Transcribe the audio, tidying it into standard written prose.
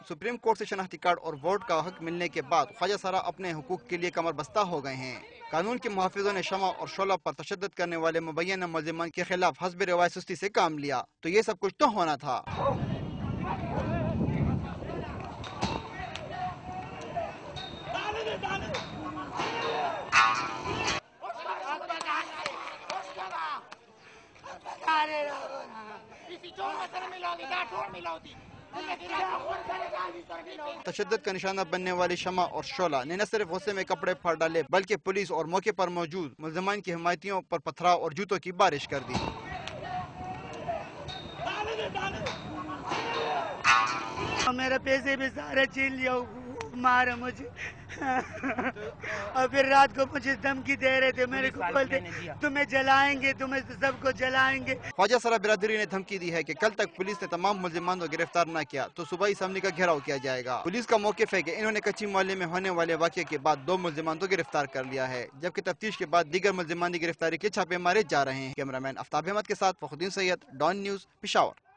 Supreme court से शनाख्ती card और vote का हक मिलने के बाद ख्वाजा सरा अपने हुकूक के लिए कमर बस्ता हो गए हैं। कानून के मुहाफिजों ने शमा और शोला पर तशद्दुद करने वाले मुबैना मुल्ज़िमान के खिलाफ हस्ब रिवायत सुस्ती से काम लिया, तो ये सब कुछ तो होना था। तशद्दुद का निशाना बनने वाली शमा और शोला ने न सिर्फ गुस्से में कपड़े फाड़ डाले बल्कि पुलिस और मौके पर मौजूद मुल्ज़िमान की हिमायतियों पर पथराव और जूतों की बारिश कर दी। मेरे पैसे भी सारे छीन लिया, मारा मुझे और फिर रात को मुझे धमकी दे रहे थे, मेरे को बोलते तुम्हें जलाएंगे, तुम्हें सबको जलाएंगे। ख्वाजा सरा बिरादरी ने धमकी दी है कि कल तक पुलिस ने तमाम मुल्ज़िमान को गिरफ्तार न किया तो सुबह असम्बली का घेराव किया जाएगा। पुलिस का मौक़िफ़ है कि इन्होंने कच्ची मोहल्ले में होने वाले वाक़े के बाद 2 मुल्ज़िमान को गिरफ्तार कर लिया है, जबकि तफ्तीश के बाद दीगर मुल्ज़िमान की गिरफ्तारी के छापे मारे जा रहे हैं। कैमरामैन आफ्ताब अहमद के साथ फखरुद्दीन सैयद, डॉन न्यूज़, पेशावर।